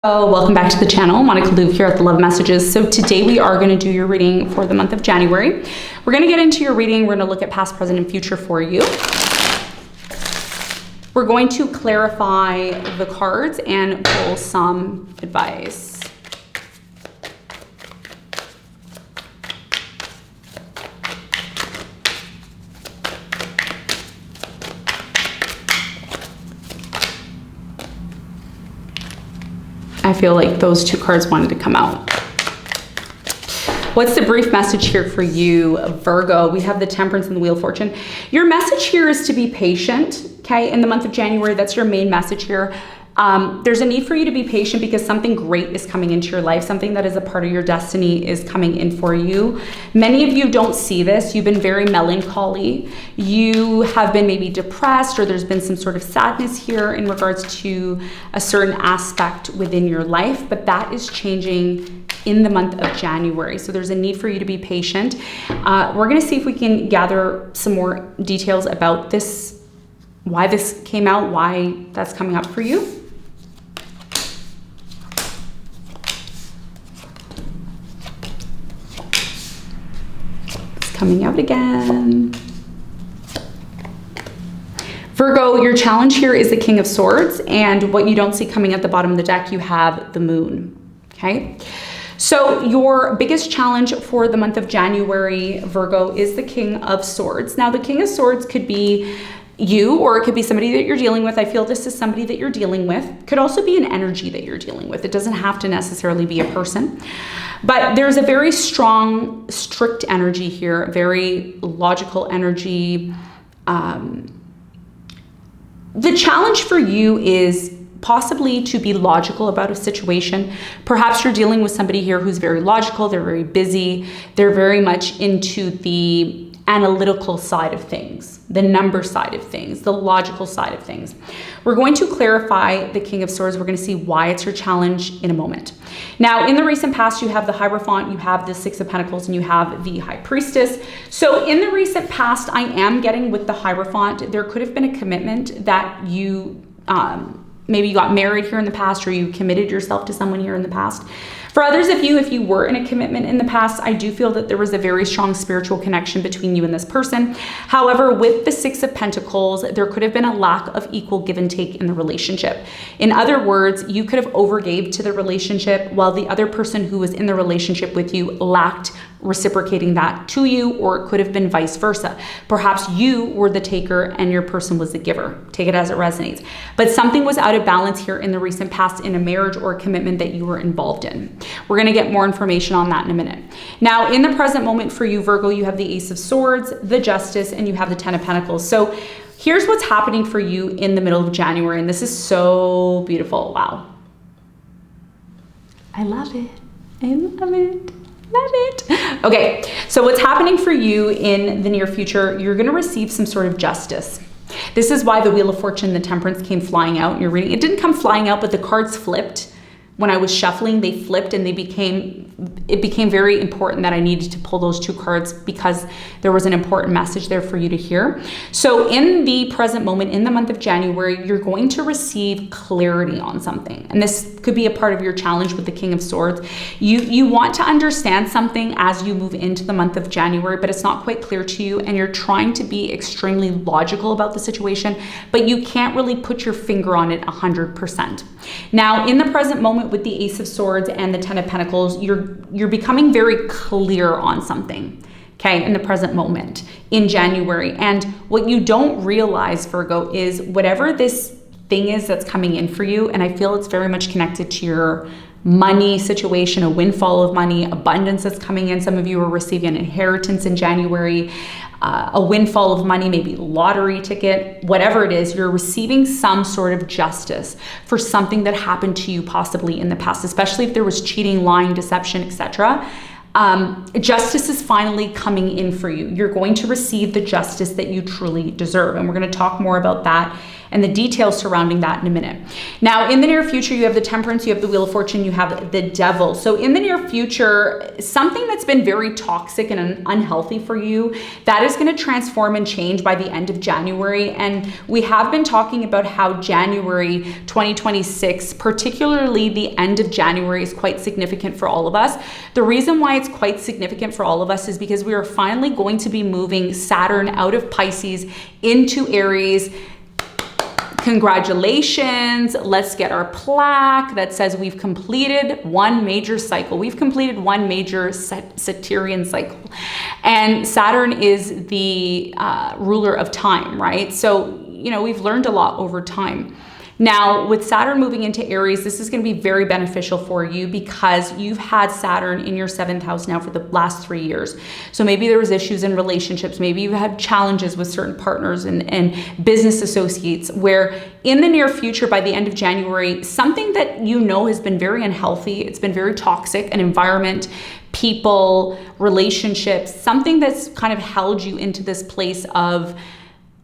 Oh, welcome back to the channel. Monica Louv here at the Love Messages. So today we are going to do your reading for the month of January. We're going to get into your reading. We're going to look at past, present, and future for you. We're going to clarify the cards and pull some advice. I feel like those two cards wanted to come out. What's the brief message here for you, Virgo? We have the Temperance and the Wheel of Fortune. Your message here is to be patient, okay? In the month of January, that's your main message here. There's a need for you to be patient because something great is coming into your life. Something that is a part of your destiny is coming in for you. Many of you don't see this. You've been very melancholy. You have been maybe depressed, or there's been some sort of sadness here in regards to a certain aspect within your life, but that is changing in the month of January. So there's a need for you to be patient. We're going to see if we can gather some more details about this, why this came out, why that's coming up for you. Coming out again. Virgo, your challenge here is the King of Swords, and what you don't see coming at the bottom of the deck, you have the Moon, okay? So your biggest challenge for the month of January, Virgo, is the King of Swords. Now, the King of Swords could be you, or it could be somebody that you're dealing with. I feel this is somebody that you're dealing with. Could also be an energy that you're dealing with. It doesn't have to necessarily be a person. But there's a very strong, strict energy here, very logical energy. The challenge for you is possibly to be logical about a situation. Perhaps you're dealing with somebody here who's very logical, they're very busy, they're very much into the analytical side of things, the number side of things, the logical side of things. We're going to clarify the King of Swords. We're going to see why it's your challenge in a moment. Now, in the recent past, you have the Hierophant, you have the Six of Pentacles, and you have the High Priestess. So in the recent past, I am getting with the Hierophant, there could have been a commitment that you, maybe you got married here in the past, or you committed yourself to someone here in the past. For others of you, if you were in a commitment in the past, I do feel that there was a very strong spiritual connection between you and this person. However, with the Six of Pentacles, there could have been a lack of equal give and take in the relationship. In other words, you could have overgave to the relationship while the other person who was in the relationship with you lacked reciprocating that to you, or it could have been vice versa. Perhaps you were the taker and your person was the giver. Take it as it resonates. But something was out of balance here in the recent past in a marriage or a commitment that you were involved in. We're going to get more information on that in a minute. Now, in the present moment for you, Virgo, you have the Ace of Swords, the Justice, and you have the Ten of Pentacles. So here's what's happening for you in the middle of January, and this is so beautiful. Wow. I love it. I love it. Love it. Okay, so what's happening for you in the near future, you're going to receive some sort of justice. This is why the Wheel of Fortune, the Temperance came flying out in your reading. It didn't come flying out, but the cards flipped. When I was shuffling, they flipped, and it became very important that I needed to pull those two cards because there was an important message there for you to hear. So in the present moment, in the month of January, you're going to receive clarity on something. And this could be a part of your challenge with the King of Swords. You want to understand something as you move into the month of January, but it's not quite clear to you, and you're trying to be extremely logical about the situation, but you can't really put your finger on it 100%. Now, in the present moment with the Ace of Swords and the Ten of Pentacles, you're becoming very clear on something, okay, in the present moment in January. And what you don't realize, Virgo, is whatever this thing is that's coming in for you, and I feel it's very much connected to your money situation, a windfall of money, abundance that's coming in. Some of you are receiving an inheritance in January, a windfall of money, maybe lottery ticket, whatever it is, you're receiving some sort of justice for something that happened to you possibly in the past, especially if there was cheating, lying, deception, etc. Justice is finally coming in for you. You're going to receive the justice that you truly deserve. And we're going to talk more about that and the details surrounding that in a minute. Now, in the near future, you have the Temperance, you have the Wheel of Fortune, you have the Devil. So in the near future, something that's been very toxic and unhealthy for you, that is going to transform and change by the end of January. And we have been talking about how January 2026, particularly the end of January, is quite significant for all of us. The reason why it's quite significant for all of us is because we are finally going to be moving Saturn out of Pisces into Aries. Congratulations. Let's get our plaque that says we've completed one major cycle. We've completed one major Saturnian cycle. And Saturn is the ruler of time, right? So, we've learned a lot over time. Now, with Saturn moving into Aries, this is going to be very beneficial for you because you've had Saturn in your 7th house now for the last 3 years. So maybe there was issues in relationships. Maybe you've had challenges with certain partners and business associates, where in the near future, by the end of January, something that has been very unhealthy, it's been very toxic, an environment, people, relationships, something that's kind of held you into this place of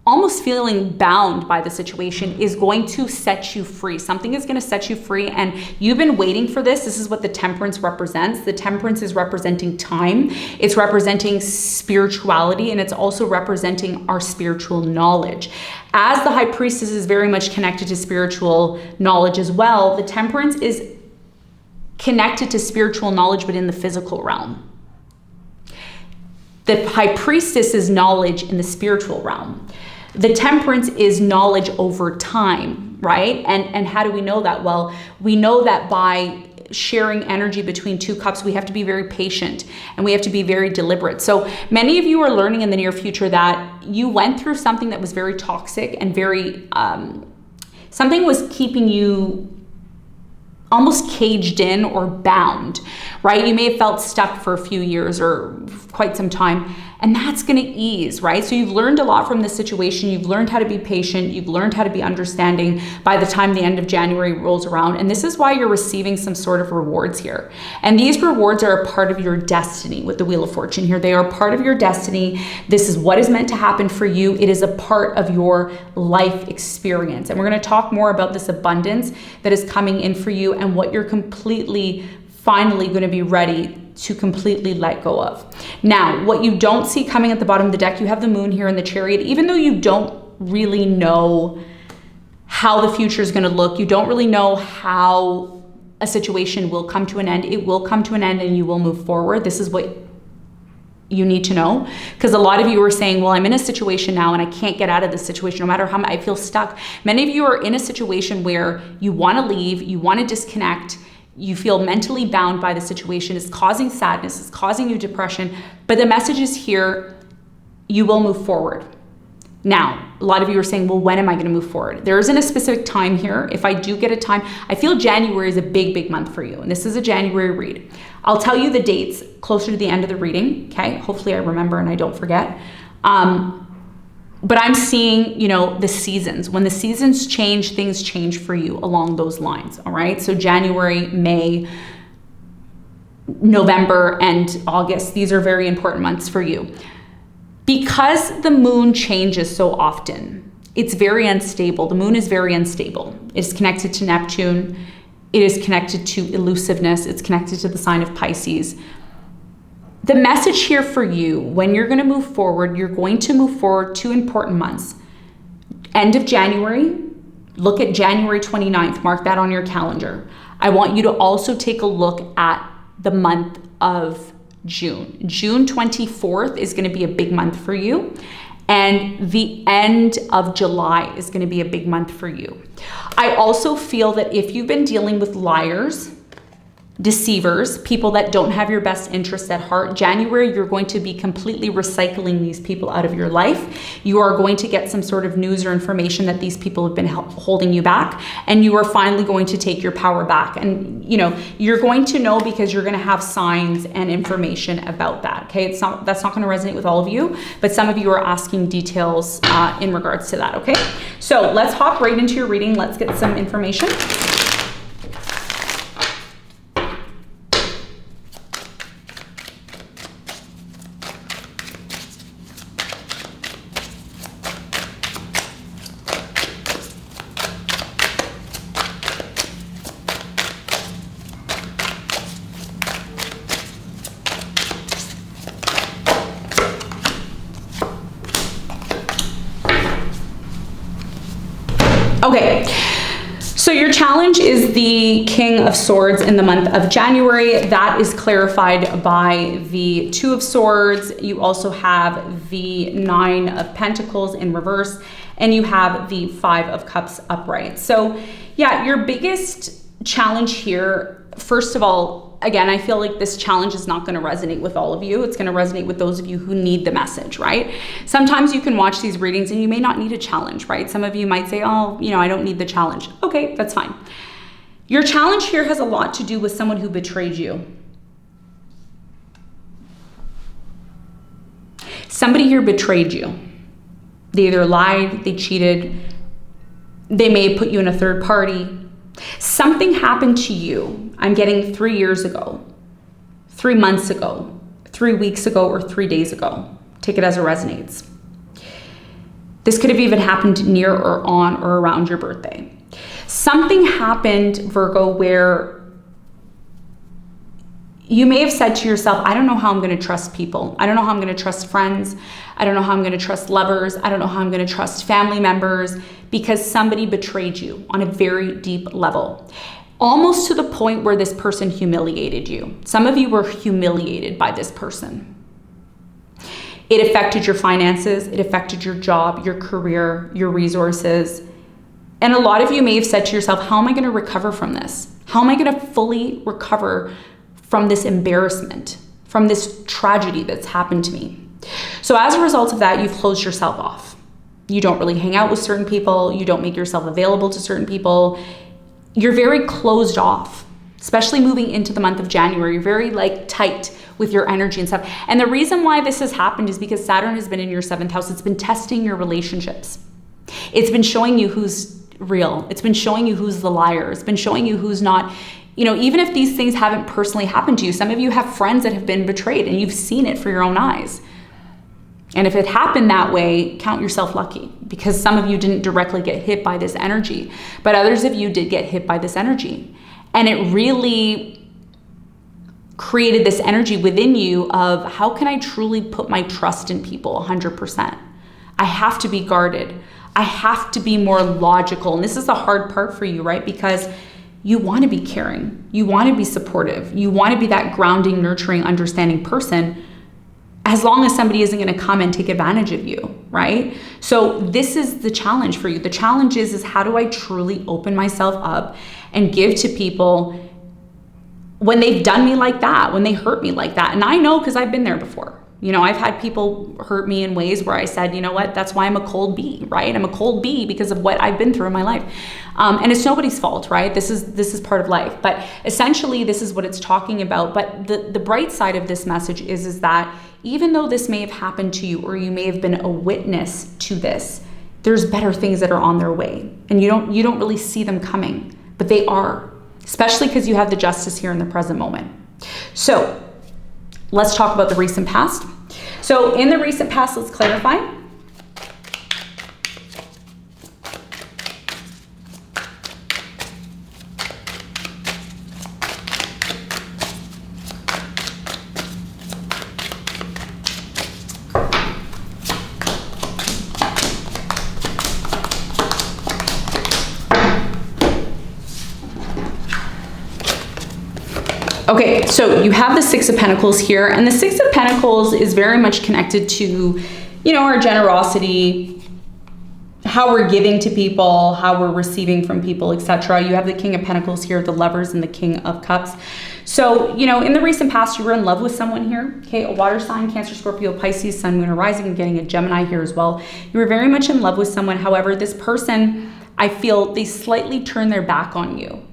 almost feeling bound by the situation, is going to set you free. Something is going to set you free, and you've been waiting for this. This is what the Temperance represents. The Temperance is representing time. It's representing spirituality, and it's also representing our spiritual knowledge. As the High Priestess is very much connected to spiritual knowledge as well, the Temperance is connected to spiritual knowledge, but in the physical realm. The High Priestess is knowledge in the spiritual realm. The Temperance is knowledge over time, right? And how do we know that? Well, we know that by sharing energy between two cups, we have to be very patient and we have to be very deliberate. So many of you are learning in the near future that you went through something that was very toxic and very, something was keeping you almost caged in or bound, right? You may have felt stuck for a few years or quite some time, and that's going to ease, right? So you've learned a lot from this situation. You've learned how to be patient. You've learned how to be understanding by the time the end of January rolls around. And this is why you're receiving some sort of rewards here. And these rewards are a part of your destiny with the Wheel of Fortune here. They are part of your destiny. This is what is meant to happen for you. It is a part of your life experience. And we're going to talk more about this abundance that is coming in for you and what you're finally going to be ready to completely let go of. Now, what you don't see coming at the bottom of the deck, you have the Moon here in the Chariot. Even though you don't really know how the future is going to look, you don't really know how a situation will come to an end. It will come to an end and you will move forward. This is what you need to know, because a lot of you are saying, well, I'm in a situation now and I can't get out of this situation no matter how I feel stuck. Many of you are in a situation where you want to leave, you want to disconnect, you feel mentally bound by the situation. It's causing sadness, it's causing you depression, but the message is here, you will move forward. Now, a lot of you are saying, well, when am I going to move forward? There isn't a specific time here. If I do get a time, I feel January is a big, big month for you. And this is a January read. I'll tell you the dates closer to the end of the reading. Okay. Hopefully I remember and I don't forget. But I'm seeing, the seasons. When the seasons change, things change for you along those lines. All right. So January, May, November, and August, these are very important months for you. Because the moon changes so often, it's very unstable. The moon is very unstable. It's connected to Neptune. It is connected to elusiveness. It's connected to the sign of Pisces. The message here for you, when you're going to move forward, you're going to move forward 2 important months. End of January, look at January 29th, mark that on your calendar. I want you to also take a look at the month of June. June 24th is going to be a big month for you. And the end of July is going to be a big month for you. I also feel that if you've been dealing with liars, deceivers, people that don't have your best interests at heart, January, you're going to be completely recycling these people out of your life. You are going to get some sort of news or information that these people have been holding you back, and you are finally going to take your power back. And you're going to know because you're going to have signs and information about that. Okay, that's not going to resonate with all of you, but some of you are asking details in regards to that. Okay, so let's hop right into your reading. Let's get some information. Okay. So your challenge is the King of Swords in the month of January. That is clarified by the Two of Swords. You also have the Nine of Pentacles in reverse, and you have the Five of Cups upright. So yeah, your biggest challenge here, first of all, again, I feel like this challenge is not going to resonate with all of you. It's going to resonate with those of you who need the message, right? Sometimes you can watch these readings and you may not need a challenge, right? Some of you might say, oh, I don't need the challenge. Okay, that's fine. Your challenge here has a lot to do with someone who betrayed you. Somebody here betrayed you. They either lied, they cheated, they may have put you in a third party. Something happened to you, I'm getting 3 years ago, 3 months ago, 3 weeks ago, or 3 days ago. Take it as it resonates. This could have even happened near or on or around your birthday. Something happened, Virgo, where you may have said to yourself, I don't know how I'm going to trust people. I don't know how I'm going to trust friends. I don't know how I'm going to trust lovers. I don't know how I'm going to trust family members, because somebody betrayed you on a very deep level, almost to the point where this person humiliated you. Some of you were humiliated by this person. It affected your finances. It affected your job, your career, your resources. And a lot of you may have said to yourself, how am I going to recover from this? How am I going to fully recover from this embarrassment, from this tragedy that's happened to me? So as a result of that, you've closed yourself off. You don't really hang out with certain people. You don't make yourself available to certain people. You're very closed off, especially moving into the month of January. You're very tight with your energy and stuff. And the reason why this has happened is because Saturn has been in your 7th house. It's been testing your relationships. It's been showing you who's real. It's been showing you who's the liar. It's been showing you who's not. Even if these things haven't personally happened to you, some of you have friends that have been betrayed and you've seen it for your own eyes. And if it happened that way, count yourself lucky, because some of you didn't directly get hit by this energy, but others of you did get hit by this energy. And it really created this energy within you of, how can I truly put my trust in people 100%? I have to be guarded. I have to be more logical. And this is the hard part for you, right? Because you want to be caring. You want to be supportive. You want to be that grounding, nurturing, understanding person, as long as somebody isn't going to come and take advantage of you, right? So this is the challenge for you. The challenge is how do I truly open myself up and give to people when they've done me like that, when they hurt me like that? And I know, because I've been there before. I've had people hurt me in ways where I said, you know what, that's why I'm a cold bee, right? I'm a cold bee because of what I've been through in my life. And it's nobody's fault, right? This is part of life. But essentially, this is what it's talking about. But the bright side of this message is that even though this may have happened to you, or you may have been a witness to this, there's better things that are on their way. And you don't really see them coming, but they are, especially because you have the Justice here in the present moment. So let's talk about the recent past. So in the recent past, let's clarify. Okay, so you have the Six of Pentacles here, and the Six of Pentacles is very much connected to, our generosity, how we're giving to people, how we're receiving from people, etc. You have the King of Pentacles here, the Lovers, and the King of Cups. So, in the recent past, you were in love with someone here, okay? A water sign, Cancer, Scorpio, Pisces, Sun, Moon, or Rising. I'm getting a Gemini here as well. You were very much in love with someone. However, this person, I feel they slightly turned their back on you.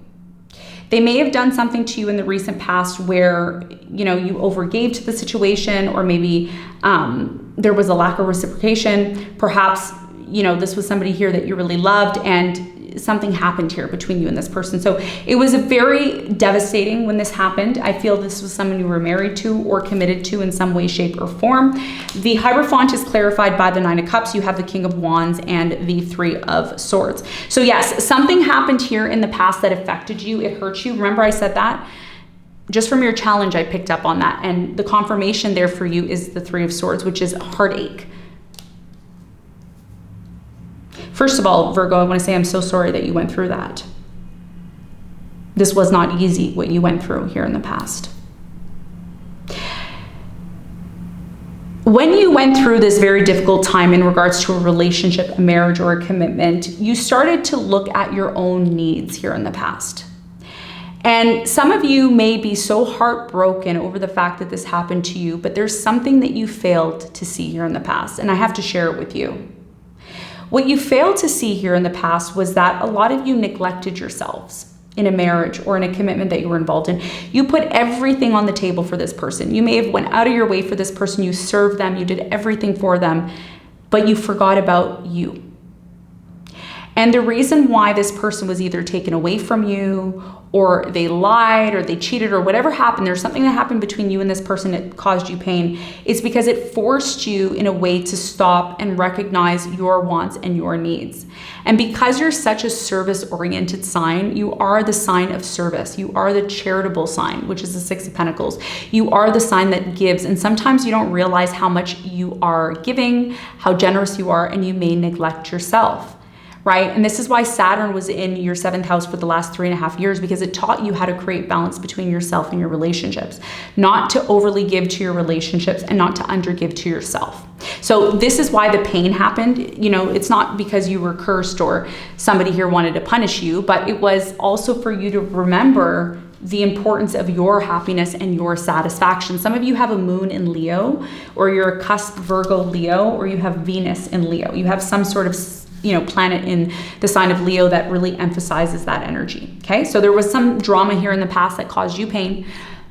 They may have done something to you in the recent past where, you overgave to the situation, or maybe there was a lack of reciprocation. Perhaps, this was somebody here that you really loved, and something happened here between you and this person. So it was very devastating when this happened. I feel this was someone you were married to or committed to in some way, shape, or form. The Hierophant is clarified by the Nine of Cups. You have the King of Wands and the Three of Swords. So yes, something happened here in the past that affected you. It hurt you. Remember I said that? Just from your challenge, I picked up on that. And the confirmation there for you is the Three of Swords, which is heartache. First of all, Virgo, I want to say I'm so sorry that you went through that. This was not easy, what you went through here in the past. When you went through this very difficult time in regards to a relationship, a marriage, or a commitment, you started to look at your own needs here in the past. And some of you may be so heartbroken over the fact that this happened to you, but there's something that you failed to see here in the past, and I have to share it with you. What you failed to see here in the past was that a lot of you neglected yourselves in a marriage or in a commitment that you were involved in. You put everything on the table for this person. You may have went out of your way for this person. You served them. You did everything for them, but you forgot about you. And the reason why this person was either taken away from you, or they lied, or they cheated, or whatever happened, there's something that happened between you and this person that caused you pain, is because it forced you in a way to stop and recognize your wants and your needs. And because you're such a service-oriented sign, you are the sign of service. You are the charitable sign, which is the Six of Pentacles. You are the sign that gives, and sometimes you don't realize how much you are giving, how generous you are, and you may neglect yourself. Right? And this is why Saturn was in your 7th house for the last 3.5 years, because it taught you how to create balance between yourself and your relationships, not to overly give to your relationships and not to undergive to yourself. So this is why the pain happened. You know, it's not because you were cursed or somebody here wanted to punish you, but it was also for you to remember the importance of your happiness and your satisfaction. Some of you have a moon in Leo, or you're a cusp Virgo Leo, or you have Venus in Leo. You have some sort of planet in the sign of Leo that really emphasizes that energy. Okay, so there was some drama here in the past that caused you pain,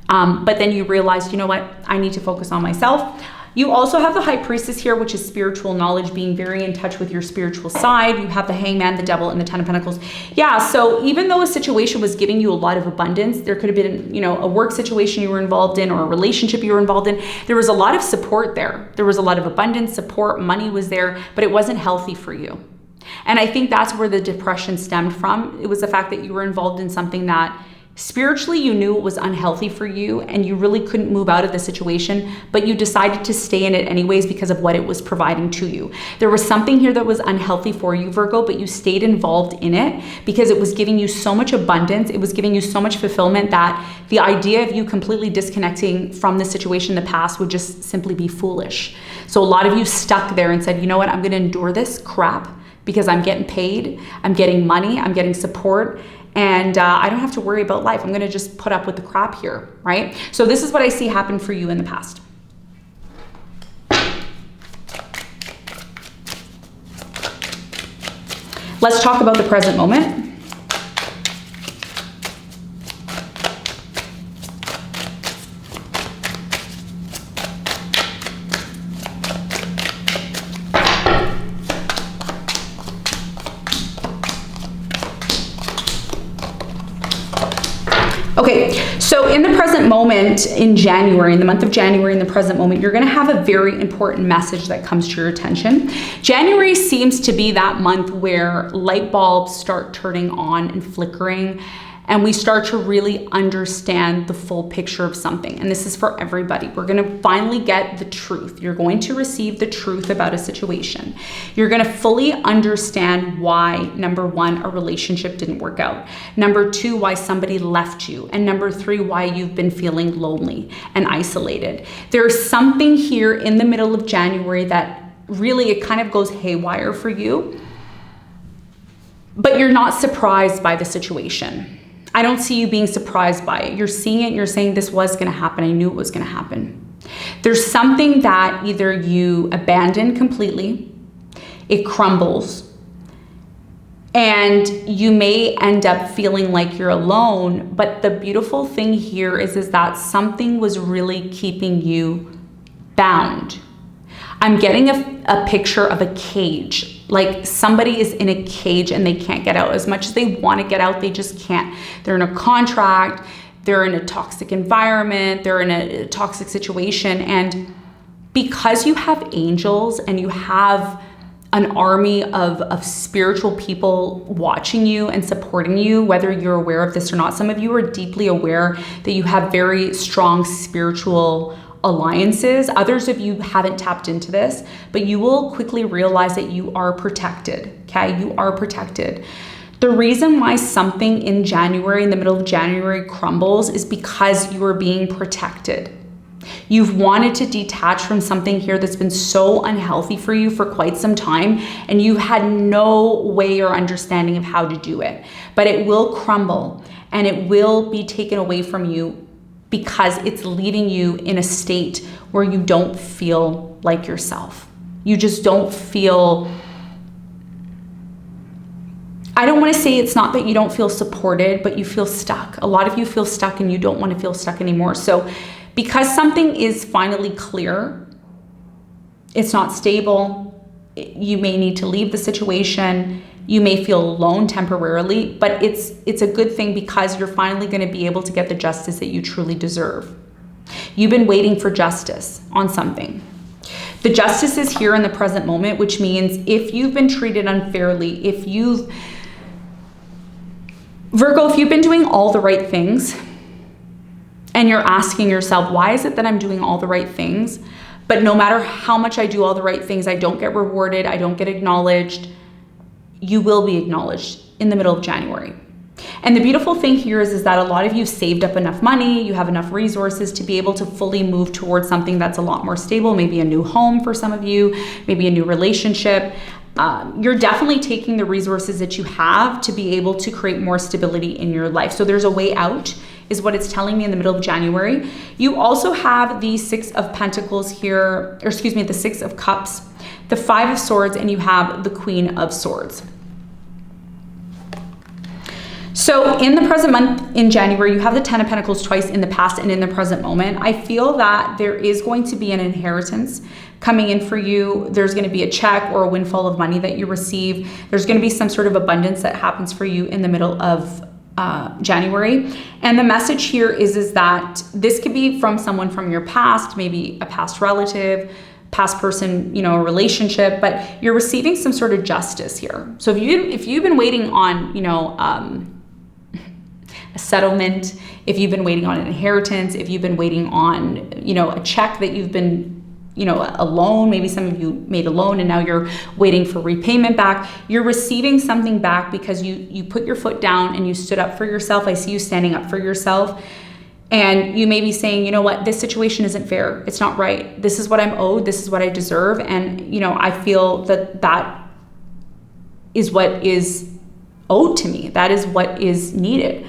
but then you realized, you know what, I need to focus on myself. You also have the High Priestess here, which is spiritual knowledge, being very in touch with your spiritual side. You have the Hangman, the Devil, and the Ten of Pentacles. Yeah, so even though a situation was giving you a lot of abundance, there could have been, a work situation you were involved in or a relationship you were involved in. There was a lot of support there. There was a lot of abundance, support, money was there, but it wasn't healthy for you. And I think that's where the depression stemmed from. It was the fact that you were involved in something that spiritually you knew it was unhealthy for you and you really couldn't move out of the situation, but you decided to stay in it anyways because of what it was providing to you. There was something here that was unhealthy for you, Virgo, but you stayed involved in it because it was giving you so much abundance. It was giving you so much fulfillment that the idea of you completely disconnecting from the situation in the past would just simply be foolish. So a lot of you stuck there and said, you know what, I'm going to endure this crap because I'm getting paid, I'm getting money, I'm getting support, and I don't have to worry about life. I'm gonna just put up with the crap here, right? So this is what I see happen for you in the past. Let's talk about the present moment. Okay, so in the present moment in January, in the month of January, in the present moment, you're gonna have a very important message that comes to your attention. January seems to be that month where light bulbs start turning on and flickering, and we start to really understand the full picture of something. And this is for everybody. We're gonna finally get the truth. You're going to receive the truth about a situation. You're gonna fully understand why, number one, a relationship didn't work out. Number two, why somebody left you. And number three, why you've been feeling lonely and isolated. There's something here in the middle of January that really, it kind of goes haywire for you, but you're not surprised by the situation. I don't see you being surprised by it. You're seeing it and you're saying this was gonna happen. I knew it was gonna happen. There's something that either you abandon completely, it crumbles, and you may end up feeling like you're alone. But the beautiful thing here is that something was really keeping you bound. I'm getting a picture of a cage, like somebody is in a cage and they can't get out. As much as they want to get out, they just can't. They're in a contract, they're in a toxic environment, they're in a toxic situation. And because you have angels and you have an army of spiritual people watching you and supporting you, whether you're aware of this or not, some of you are deeply aware that you have very strong spiritual alliances. Others of you haven't tapped into this, but you will quickly realize that you are protected, okay? You are protected. The reason why something in January, in the middle of January, crumbles is because you are being protected. You've wanted to detach from something here that's been so unhealthy for you for quite some time, and you had no way or understanding of how to do it. But it will crumble and it will be taken away from you because it's leaving you in a state where you don't feel like yourself. You just don't feel, I don't want to say it's not that you don't feel supported, but you feel stuck. A lot of you feel stuck and you don't want to feel stuck anymore. So because something is finally clear, it's not stable, you may need to leave the situation, you may feel alone temporarily, but it's a good thing because you're finally going to be able to get the justice that you truly deserve. You've been waiting for justice on something. The justice is here in the present moment, which means if you've been treated unfairly, Virgo, if you've been doing all the right things and you're asking yourself, why is it that I'm doing all the right things, but no matter how much I do all the right things, I don't get rewarded, I don't get acknowledged, you will be acknowledged in the middle of January. And the beautiful thing here is that a lot of you saved up enough money, you have enough resources to be able to fully move towards something that's a lot more stable, maybe a new home for some of you, maybe a new relationship. You're definitely taking the resources that you have to be able to create more stability in your life. So there's a way out, is what it's telling me in the middle of January. You also have the Six of Pentacles here, or excuse me, the Six of Cups, the Five of Swords, and you have the Queen of Swords. So in the present month in January, you have the Ten of Pentacles twice in the past and in the present moment. I feel that there is going to be an inheritance coming in for you. There's going to be a check or a windfall of money that you receive. There's going to be some sort of abundance that happens for you in the middle of January. And the message here is that this could be from someone from your past, maybe a past relative, past person, a relationship, but you're receiving some sort of justice here. So if you've been waiting on, a settlement, if you've been waiting on an inheritance, if you've been waiting on, a check that you've been, a loan, maybe some of you made a loan and now you're waiting for repayment back, you're receiving something back because you put your foot down and you stood up for yourself. I see you standing up for yourself. And you may be saying, you know what, this situation isn't fair. It's not right. This is what I'm owed. This is what I deserve. And, I feel that is what is owed to me. That is what is needed.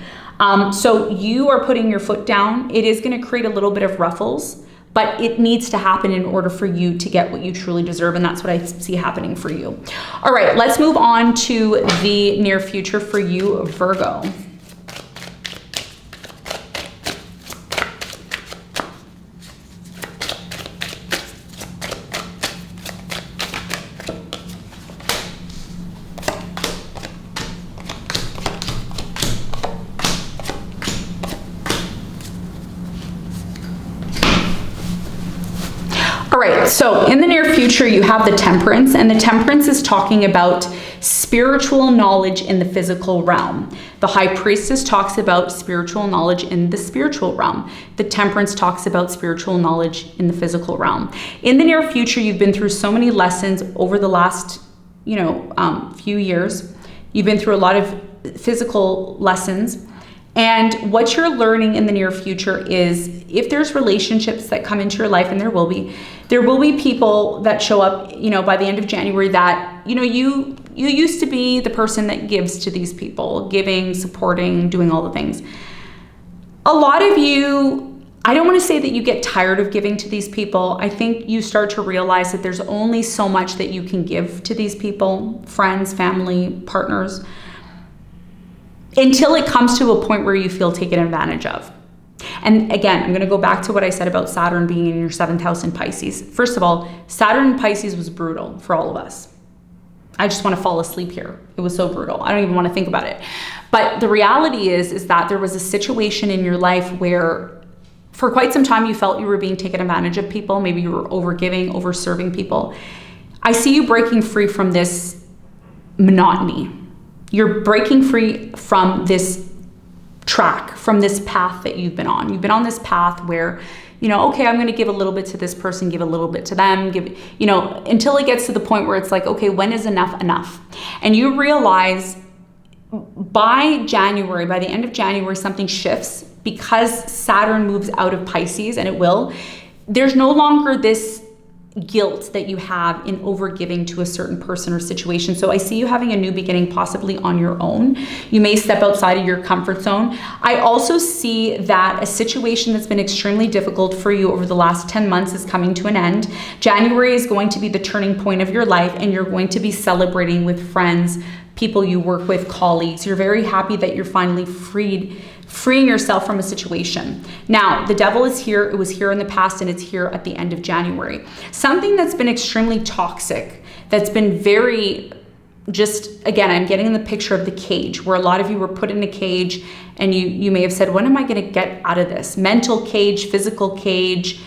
So you are putting your foot down. It is going to create a little bit of ruffles, but it needs to happen in order for you to get what you truly deserve. And that's what I see happening for you. All right, let's move on to the near future for you, Virgo. All right, so in the near future, you have the Temperance, and the Temperance is talking about spiritual knowledge in the physical realm. The High Priestess talks about spiritual knowledge in the spiritual realm. The Temperance talks about spiritual knowledge in the physical realm. In the near future, you've been through so many lessons over the last, few years. You've been through a lot of physical lessons. And what you're learning in the near future is if there's relationships that come into your life, and there will be people that show up, by the end of January that, you used to be the person that gives to these people, giving, supporting, doing all the things. A lot of you, I don't want to say that you get tired of giving to these people. I think you start to realize that there's only so much that you can give to these people, friends, family, partners, until it comes to a point where you feel taken advantage of. And again, I'm going to go back to what I said about Saturn being in your 7th house in Pisces. First of all, Saturn in Pisces was brutal for all of us. I just want to fall asleep here. It was so brutal. I don't even want to think about it. But the reality is that there was a situation in your life where for quite some time you felt you were being taken advantage of people. Maybe you were over-giving, over-serving people. I see you breaking free from this monotony. You're breaking free from this track from this path that you've been on. You've been on this path where, you know, okay, I'm going to give a little bit to this person, give a little bit to them, give, you know, until it gets to the point where it's like, okay, when is enough enough? And you realize by January, by the end of January, something shifts because Saturn moves out of Pisces, and it will. There's no longer this guilt that you have in overgiving to a certain person or situation. So I see you having a new beginning, possibly on your own. You may step outside of your comfort zone. I also see that a situation that's been extremely difficult for you over the last 10 months is coming to an end. January is going to be the turning point of your life, and you're going to be celebrating with friends, people you work with, colleagues. You're very happy that you're finally freeing yourself from a situation. Now, the devil is here. It was here in the past, and it's here at the end of January. Something that's been extremely toxic, that's been very just, again, I'm getting the picture of the cage, where a lot of you were put in a cage, and you may have said, when am I going to get out of this? Mental cage, physical cage,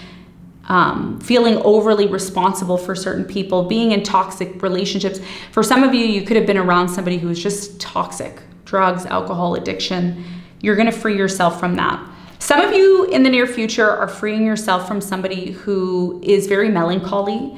feeling overly responsible for certain people, being in toxic relationships. For some of you, you could have been around somebody who was just toxic, drugs, alcohol, addiction. You're going to free yourself from that. Some of you in the near future are freeing yourself from somebody who is very melancholy.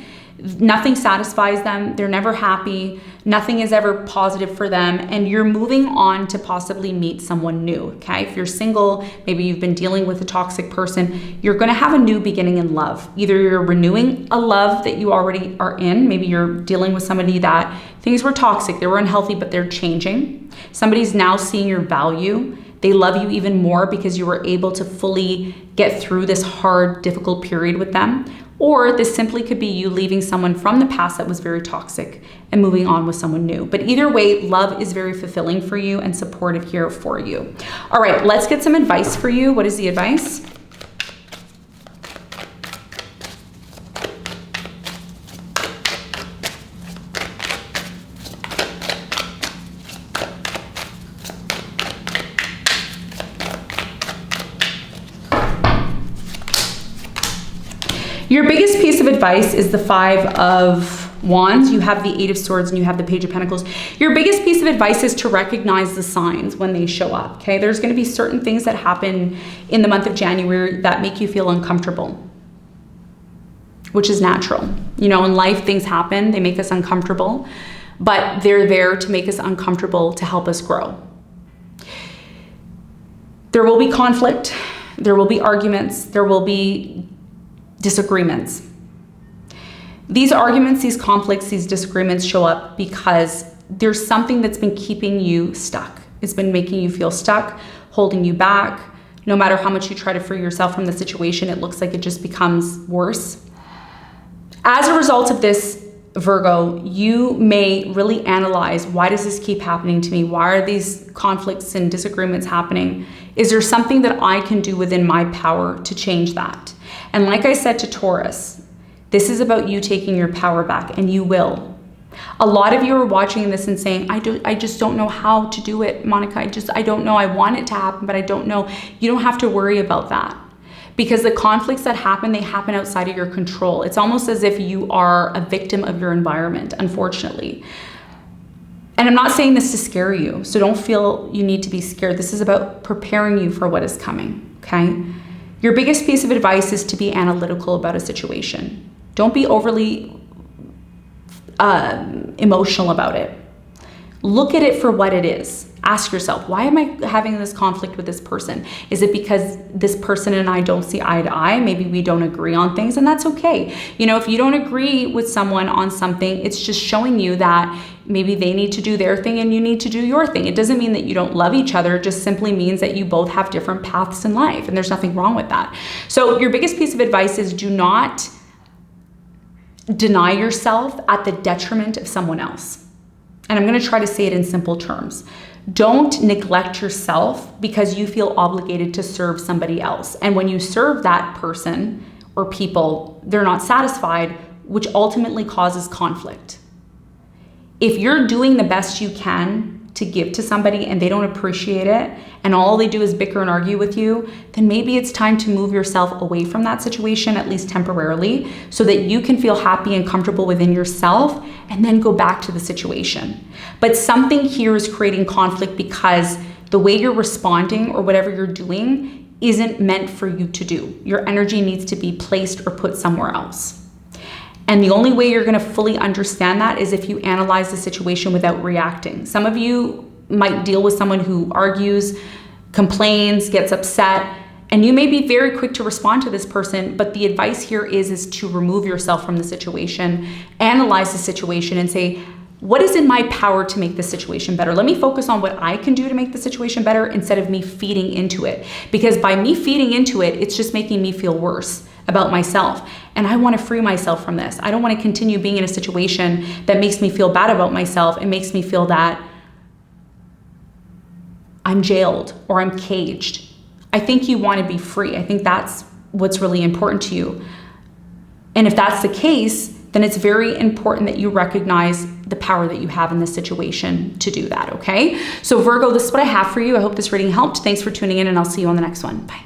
Nothing satisfies them. They're never happy. Nothing is ever positive for them. And you're moving on to possibly meet someone new, okay? If you're single, maybe you've been dealing with a toxic person, you're going to have a new beginning in love. Either you're renewing a love that you already are in. Maybe you're dealing with somebody that things were toxic, they were unhealthy, but they're changing. Somebody's now seeing your value. They love you even more because you were able to fully get through this hard, difficult period with them. Or this simply could be you leaving someone from the past that was very toxic and moving on with someone new. But either way, love is very fulfilling for you and supportive here for you. All right, let's get some advice for you. What is the advice? Your biggest piece of advice is the Five of Wands. You have the Eight of Swords and you have the Page of Pentacles. Your biggest piece of advice is to recognize the signs when they show up, okay? There's going to be certain things that happen in the month of January that make you feel uncomfortable, which is natural. You know, in life, things happen, they make us uncomfortable, but they're there to make us uncomfortable to help us grow. There will be conflict, there will be arguments, there will be disagreements. These arguments, these conflicts, these disagreements show up because there's something that's been keeping you stuck. It's been making you feel stuck, holding you back. No matter how much you try to free yourself from the situation, it looks like it just becomes worse. As a result of this, Virgo, you may really analyze, why does this keep happening to me? Why are these conflicts and disagreements happening? Is there something that I can do within my power to change that? And like I said to Taurus, this is about you taking your power back, and you will. A lot of you are watching this and saying, I just don't know how to do it, Monica. I don't know. I want it to happen, but I don't know. You don't have to worry about that, because the conflicts that happen, they happen outside of your control. It's almost as if you are a victim of your environment, unfortunately. And I'm not saying this to scare you, so don't feel you need to be scared. This is about preparing you for what is coming, okay? Your biggest piece of advice is to be analytical about a situation. Don't be overly emotional about it. Look at it for what it is. Ask yourself, why am I having this conflict with this person? Is it because this person and I don't see eye to eye? Maybe we don't agree on things, and that's okay. You know, if you don't agree with someone on something, it's just showing you that maybe they need to do their thing and you need to do your thing. It doesn't mean that you don't love each other. It just simply means that you both have different paths in life, and there's nothing wrong with that. So your biggest piece of advice is, do not deny yourself at the detriment of someone else. And I'm going to try to say it in simple terms. Don't neglect yourself because you feel obligated to serve somebody else. And when you serve that person or people, they're not satisfied, which ultimately causes conflict. If you're doing the best you can to give to somebody and they don't appreciate it, and all they do is bicker and argue with you, then maybe it's time to move yourself away from that situation, at least temporarily, so that you can feel happy and comfortable within yourself, and then go back to the situation. But something here is creating conflict because the way you're responding or whatever you're doing isn't meant for you to do. Your energy needs to be placed or put somewhere else. And the only way you're going to fully understand that is if you analyze the situation without reacting. Some of you might deal with someone who argues, complains, gets upset, and you may be very quick to respond to this person, but the advice here is to remove yourself from the situation, analyze the situation and say, what is in my power to make this situation better? Let me focus on what I can do to make the situation better instead of me feeding into it. Because by me feeding into it, it's just making me feel worse about myself. And I want to free myself from this. I don't want to continue being in a situation that makes me feel bad about myself and makes me feel that I'm jailed or I'm caged. I think you want to be free. I think that's what's really important to you. And if that's the case, then it's very important that you recognize the power that you have in this situation to do that, okay? So Virgo, this is what I have for you. I hope this reading helped. Thanks for tuning in, and I'll see you on the next one. Bye.